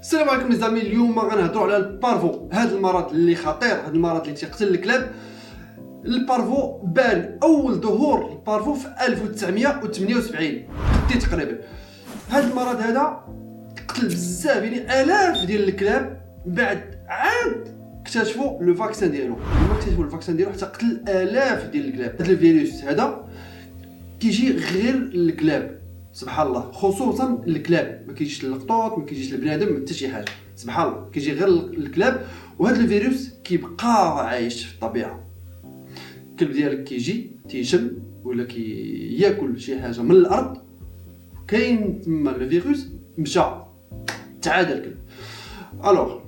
السلام عليكم لي اليوم غنهضروا على البارفو. هذا المرض اللي خطير، هذا المرض اللي تيقتل الكلاب. البارفو بان اول ظهور البارفو في 1978 تقريبا. هذا المرض هذا قتل بزاف، يعني الاف ديال الكلاب. بعد عاد اكتشفوا لو فاكسين ديالو، لما اكتشفوا الفاكسين ديالو حتى قتل الاف ديال الكلاب. هذا الفيروس هذا كيجي غير الكلاب، سبحان الله، خصوصا الكلاب، ما كيجيش للقطوط، ما كيجيش للبنادم، ما حتى شي حاجه، سبحان الله، كيجي غير الكلاب. وهذا الفيروس كيبقى عايش في الطبيعه. الكلب ديالك كيجي تيشم ولا كياكل شي حاجه من الارض، كاين تما الفيروس مشى تعادى الكلب. الوغ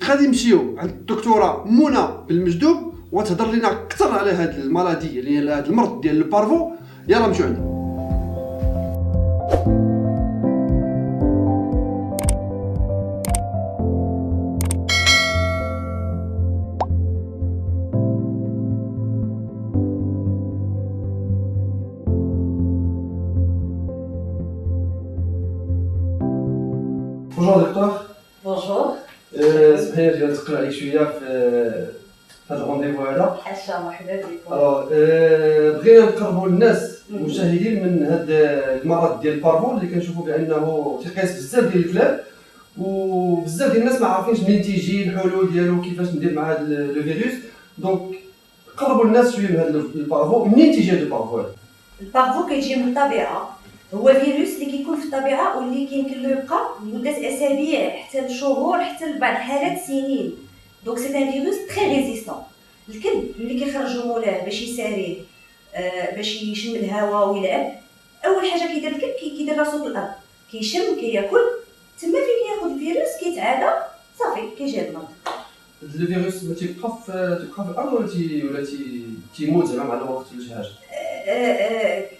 غادي نمشيو عند الدكتوره منى بالمجدوب وتهضر لنا اكثر على هذه المالادي، اللي هذا المرض ديال البارفو. يلا نمشيو عندها. بونجور دكتور. بونجور. اسمحي لي نتقل عليك شويه في هذا الرونديفو هذا. حاشا، مرحبا بكم. بغينا نقربوا للناس المشاهدين من هذا المرض ديال البارفو اللي كنشوفوا بانه تيقيس بزاف ديال الكلاب، وبزاف ديال الناس ما عارفينش منين تيجي، الحلول ديالو، كيفاش ندير مع هذا لو فيروس. دونك قربوا الناس شويه من هذا البارفو. منين تيجي هذا البارفو هذا؟ البارفو كيجي من الطبيعه، هو فيروس اللي كيكون في الطبيعه واللي يمكن له يبقى لمده اسابيع حتى لشهور حتى لبعض الحالات سنين. دونك سي ان فيروس تري ريزيستون. الكلب ملي كيخرجوا مولاه باش يساري، باش يشم الهواء ويلعب، اول حاجه كيدير الكلب كيدير راسو في الارض، كيشم كياكل، تما فين كياخذ الفيروس كيتعادى صافي كيجي المرض. هذا الفيروس ما تيبقى في الارض ولا تيموت زعما مع الوقت ولا شي حاجه؟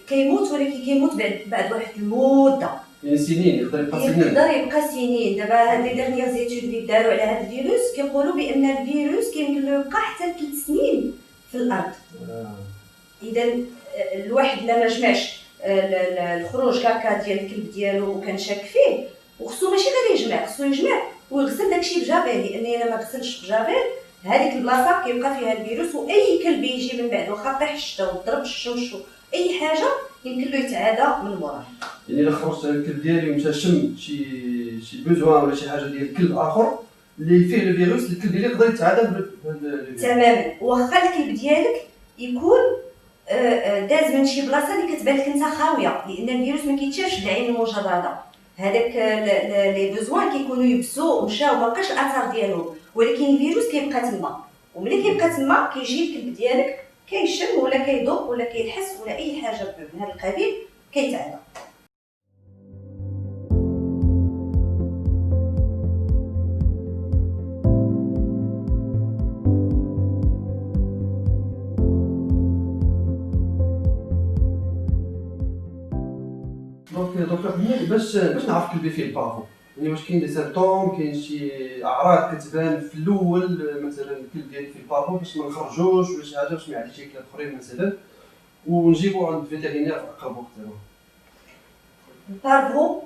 كيموت، ولكن كيموت بعد واحد المده، يعني سنين، يقدر يبقى سنين. دابا هاد لي ديرنيير زيتود اللي داروا على هاد الفيروس كيقولوا بان الفيروس كيمكن له يبقى حتى 3 سنين في الارض. اذا الواحد لا ما جمعش الخروج كاكا ديال الكلب ديالو وكان شاك فيه، وخصو ماشي غير يجمع، خصو يجمع ويغسل داكشي بجافيل، لان الا ما غسلش بجافيل هذيك البلاصه كيبقى فيها الفيروس. واي كلب يجي من بعد واخا طيح الشتا وضرب الشمس اي حاجه يمكن له يتعادى من موراه. يعني الا خرجت الكلب ديالي ومشى شم شي بوزوان ولا شي حاجه ديال كلب اخر اللي فيه الفيروس، الكلب ديالي يقدر يتعادى تماما. واخا الكلب ديالك يكون داز من شي بلاصه اللي كتبان لك انت خاويه، لان الفيروس ما كيتشافش بالعين المجرده. هذاك لي بوزوان كيكونوا يبسوا ومشاو ما بقاش الاثار ديالهم، ولكن الفيروس كيبقى تما. وملي كيبقى تما كيجي الكلب ديالك كيشم ولا كيذوق ولا كيحس ولا اي حاجه من هذا القبيل كيتعادى. دكتور باش نعرف كلبي فيه البارفو، يعني واش كاين دي سيمبتوم، كاين شي اعراض كتبان في الاول مثلا الكلب ديالي فيه البارفو باش ما نخرجوش ولا شي حاجه باش ما يعديش شي كلاب اخرين مثلا، ونجيبو عند الفيترينير في اقرب وقت. البارفو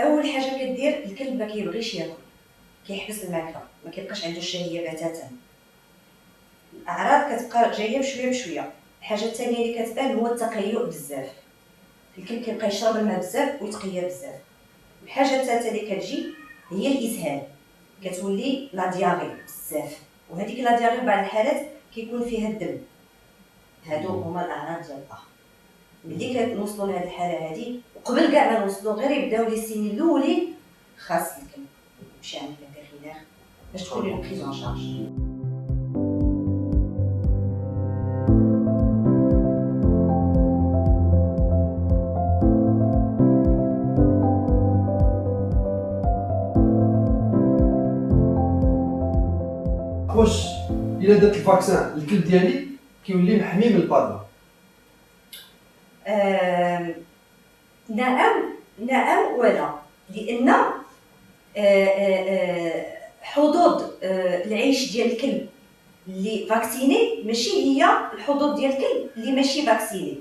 اول حاجه كدير الكلب ما كيبغيش ياكل، كيحبس الماكله، ما كيبقاش عنده الشهيه بتاتا. الاعراض كتبقى جايه بشويه بشويه. الحاجه الثانيه اللي كتبان هو التقيؤ بزاف، الكلب كيبقى يشرب الماء بزاف ويتقيا بزاف. الحاجه الثالثه اللي كتجي هي الاسهال، كتولي لا دياري بزاف، وهذيك لا دياري بعض الحالات كيكون فيها الدم. هادو هما الاعراض ديال البارفو. ملي كنوصلوا لهاد الحاله هادي، وقبل كاع ما نوصلوا غير يبداو لي السنين الاولين، خاص الكلب يمشي عند الفيترينير باش تكون له بريزون شارج. واش الا درت الفاكسان الكلب ديالي كيولي محمي من البارفو؟ نعم ولا، لان حظوظ العيش ديال الكلب اللي فاكسيني ماشي هي الحظوظ ديال الكلب اللي ماشي فاكسيني.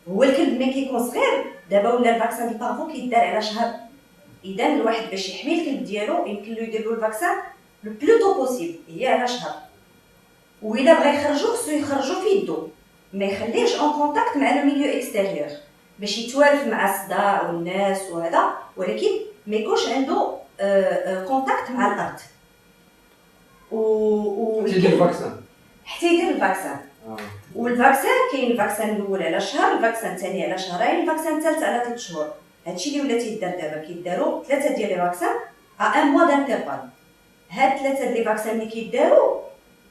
هو الكلب ملي كيكون صغير، دابا ولا الفاكسان ديال بارفو كيدار على شهر اذا الواحد باش يحمي الكلب ديالو يمكن له يدير له الفاكسان لو بلو طو بوسيبل، هي على شهر. واذا بغى يخرجو خصو يخرجو في يدو، ما يخليهش اون كونتاكت مع لو ميليو اكستيريور باش يتوالف مع الصداع والناس وهذا، ولكن ما يكونش عنده كونتاكت مع الارض. حتى يدير الفاكسان، حتى يدير الفاكسان. والفاكسان كاين الفاكسان الاول على شهر، الفاكسان الثاني على شهرين، الفاكسان الثالث على 3 شهور. هادشي اللي ولا تيدار دابا، كيداروا 3 ديال لي فاكسان ان موا دانترفال. هاد 3 ديال لي فاكسان اللي كيداروا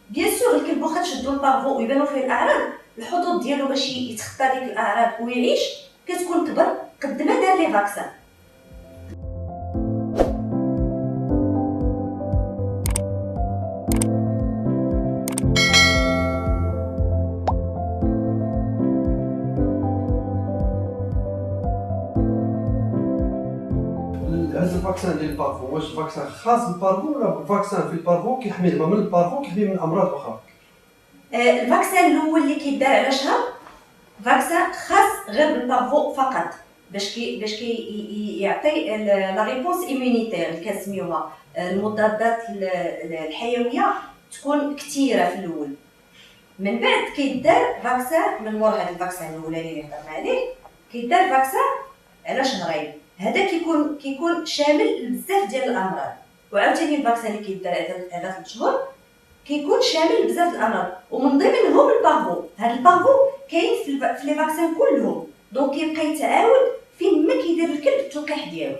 بيان سور الكلب واخا تشدو البارفو ويبانو فيه الاعراض، الحظوظ ديالو باش يتخطى ديك الاعراض ويعيش كتكون كبر قد ما دار لي فاكسان. هذا الفاكسان ديال البارفو واش فاكسان خاص بالبارفو ولا فاكسان في البارفو كيحمي زعما من البارفو كيحمي من امراض اخرى؟ الفاكسان الاول اللي كيدار على شهر فاكسان خاص غير بالبارفو فقط، باش يعطي لا ريبونس ايمونيتير اللي كنسميوها المضادات الحيويه تكون كثيره في الاول. من بعد كيدار فاكسان من مور هذا الفاكسان الاولاني اللي هضرنا عليه، كيدار فاكسان على شهرين. هذا كيكون شامل بزاف ديال الامراض. وعاوتاني الفاكسان اللي كيدار على 3 شهور كيكون شامل بزاف الامراض، ومن ضمنهم البارفو. هذا البارفو كاين في لي فاكسان كلهم، دونك كيبقى يتعاود فين ما كيدير الكلب التلقيح ديالو.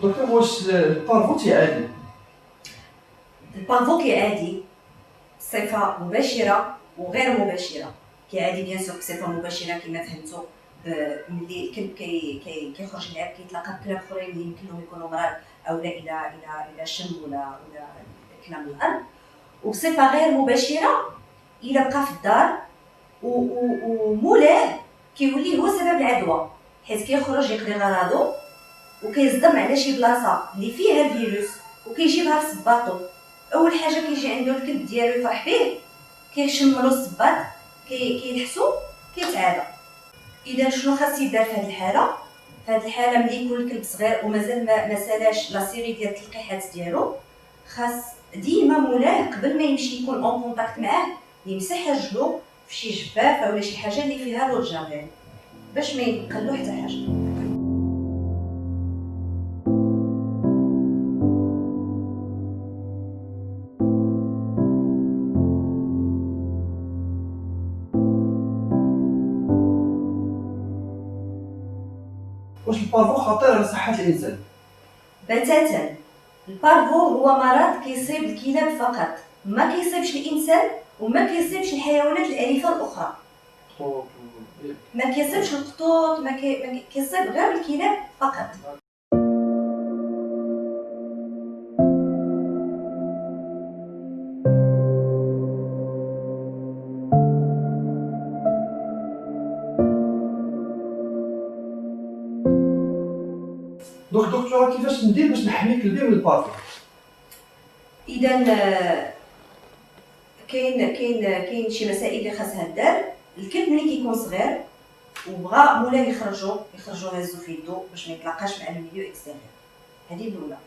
دكتور واش البارفو تيعادي؟ البارفو كيعادي بصفه مباشره وغير مباشره. كيعادي بيان سور بصفه مباشره كما فهمتوا، ملي الكلب كيخرج يلعب كيتلاقى بكلاب اخرين اللي يمكن لهم يكونوا مرض او لا الى شم ولا كلا من الارض. وبصفه غير مباشره الى بقى في الدار ومولاه كيولي هو سبب العدوى، حيت كيخرج يقضي غراضو وكيصدم على شي بلاصه اللي فيها الفيروس وكيجيبها في صباطو. اول حاجه كيجي عنده الكلب ديالو يفرح به، كيشملو الصباط كيلحسو كيتعادى. اذا شنو خاص يدار في هذه الحاله؟ في هذه الحاله ملي يكون الكلب صغير ومازال ما سالاش لا سيري ديال التلقيحات ديالو، خاص ديما مولاه قبل ما يمشي يكون اون كونتاكت معاه يمسح رجلو في شي جفاف اولا شي حاجه اللي فيها لو جافيل باش ما ينقلو حتى حاجه. واش البارفو خطير على صحه الانسان؟ بتاتا. البارفو هو مرض كيصيب الكلاب فقط، ما كيصيبش الانسان وما كيصيبش الحيوانات الاليفه الاخرى. ما كيصيبش القطوط، ما كيصيب غير الكلاب فقط. دونك دكتوره كيفاش ندير باش نحمي كلبي من البارفو؟ اذا كاين شي مسائل اللي خاصها دار. الكلب ملي كيكون صغير وبغى مولاه يخرجو هازو في يدو باش ما يتلاقاش مع الميليو اكستيريور، هذه الاولى.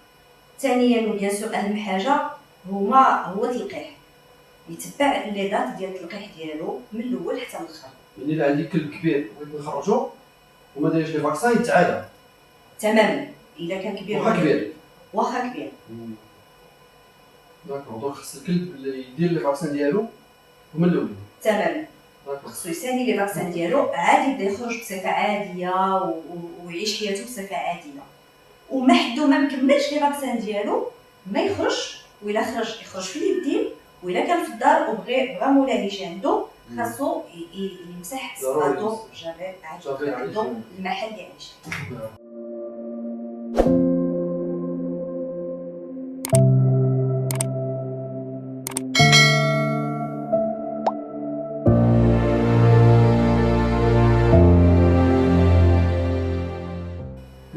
ثانيا وبيان سور اهم حاجه هو التلقيح، يتبع لي دات ديال التلقيح ديالو من الاول حتى الاخر. يعني الا عندي كلب كبير بغيت نخرجو وما دايرش لي فاكسان يتعادى تماما. الا كان كبير واخا كبير داكور. دونك خص الكلب اللي يدير لي فاكسان ديالو ومن الاول تماما. خصو يسالي لي فاكسان ديالو عادي، يبدا يخرج بصفه عاديه ويعيش حياته بصفه عاديه، وما حدو ما مكملش لي فاكسان ديالو ما يخرج، وإلا خرج يخرج في اليدين، وإلا كان في الدار وبغى مولاه يجي عنده خاصو يمسح صباطو جافيل عادي عنده المحل اللي عايش.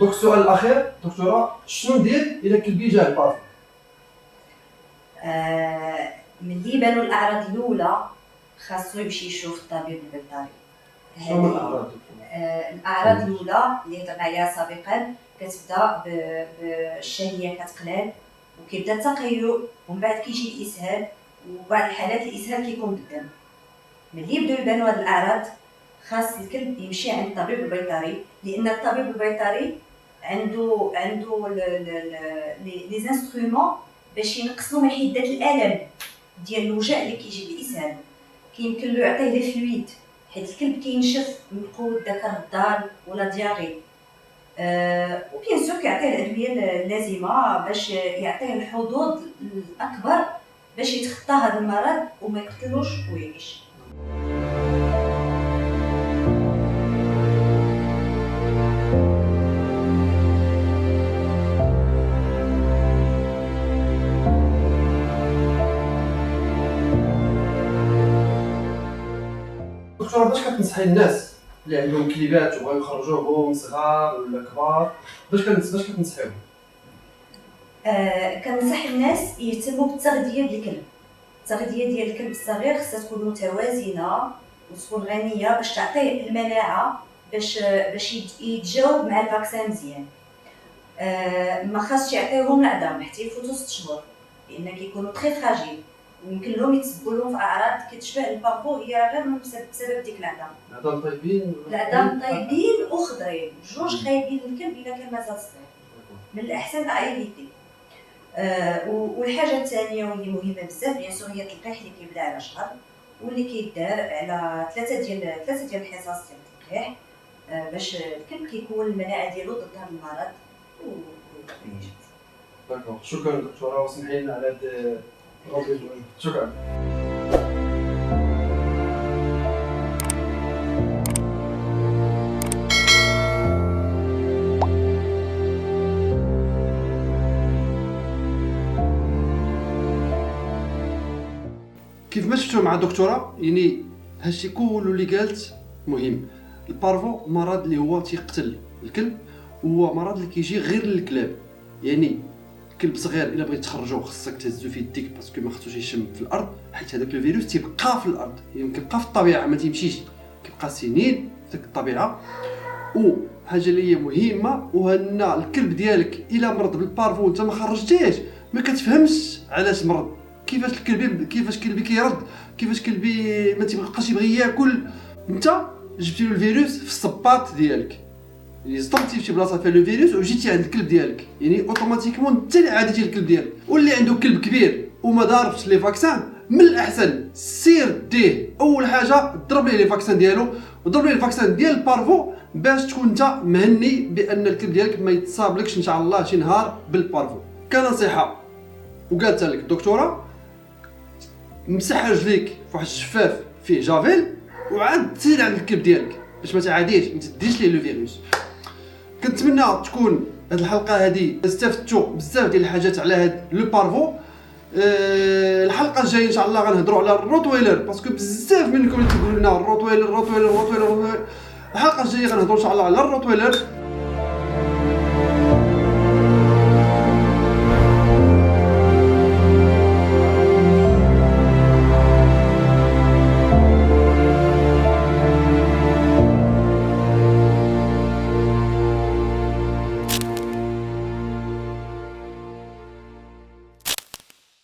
دونك السؤال الاخير دكتوره، شنو ندير اذا كلبي جاه البارفو؟ ملي بانوا الاعراض الاولى خاصو يمشي يشوف الطبيب البيطري. شنو هما الاعراض دكتوره؟ الاعراض الاولى اللي هضرنا عليها سابقا كتبدا بالشهيه كتقلال وكيبدا التقيؤ ومن بعد كيجي الاسهال، وبعض الحالات الاسهال كيكون بالدم. ملي يبداو يبانوا هاد الاعراض خاص الكلب يمشي عند الطبيب البيطري، لان الطبيب البيطري عنده لي زانسترومون باش ينقصوا من حده الالم ديال الوجع اللي كيجي بالاسهال. كيمكن له يعطيه لي فلويد حيت الكلب كينشف من قوه داك الضال ولا دياري. وبيان سور كيعطيه الادويه اللازمه باش يعطيه الحظوظ الاكبر باش يتخطى هذا المرض وما يقتلوش ويعيش. دكتوره باش كتنصحي الناس اللي عندهم كليبات وبغاو يخرجوهم صغار ولا كبار، باش كتنصحيهم؟ كنصح الناس يهتموا بالتغذيه ديال الكلب. التغذيه ديال الكلب الصغير خصها تكون متوازنه وتكون غنيه باش تعطيه المناعه باش يتجاوب مع الفاكسين مزيان. ما خاصش يعطيوهم العظام حتى يفوتوا 6 شهور لان كيكونوا تري فراجيل ويمكن لهم يتسببوا لهم في اعراض كتشبه البارفو، هي غير بسبب ديك العظام. العظام طيبين؟ العظام طيبين وخضرين، جوج خايبين للكلب الا كان مازال صغير. من الاحسن ايفيتي. والحاجه الثانيه واللي مهمه بزاف بيان سور هي التلقيح اللي كيبدا على شهر واللي كيدار على ثلاثه ديال الحصص ديال التلقيح باش الكلب كيكون المناعه ديالو ضد هذا المرض ويعيش. داكوغ، شكرا دكتوره وسمحي لنا على هذا الروبيل. شكرا. كيف ما شفتوا مع الدكتوره، يعني هادشي كله اللي قالت مهم. البارفو مرض اللي هو تيقتل الكلب، وهو مرض اللي كيجي غير للكلاب. يعني كلب صغير الا بغيت تخرجو خصك تهزو في يديك باسكو ما خصوش يشم في الارض، حيت هذاك الفيروس تيبقى في الارض، يعني كيبقى في الطبيعه ما تيمشيش، كيبقى سنين في الطبيعه. وحاجه اللي هي مهمه وان الكلب ديالك الا مرض بالبارفو وانت ما خرجتيهش ما كتفهمش علاش مرض. كيفاش كلبي كيرد، كيفاش كلبي ما تيبقاش يبغي ياكل. انت جبتي له الفيروس في الصباط ديالك، يعني صدمتي في شي بلاصه فيها لو فيروس وجيتي عند الكلب ديالك، يعني اوتوماتيكمون انت اللي عاديتي الكلب ديالك. واللي عنده كلب كبير وما ضاربش لي فاكسان، من الاحسن سير ديه اول حاجه ضرب ليه لي فاكسان ديالو وضرب ليه الفاكسان ديال البارفو باش تكون انت مهني بان الكلب ديالك ما يتصابلكش ان شاء الله شي نهار بالبارفو. كنصيحه وقالتها لك الدكتوره، مسح رجليك في واحد الشفاف فيه جافيل وعاد تسير عند الكلب ديالك باش ما تعاديش ما تديش ليه لو فيروس. كنتمنى تكون هذه الحلقه هذه استفدتوا بزاف ديال الحاجات على هذا لو بارفو. الحلقه الجايه ان شاء الله غنهضروا على الروتويلر باسكو بزاف منكم تقولوا لنا الروتويلر. الحلقه الجايه غنهضروا ان شاء الله على الروتويلر.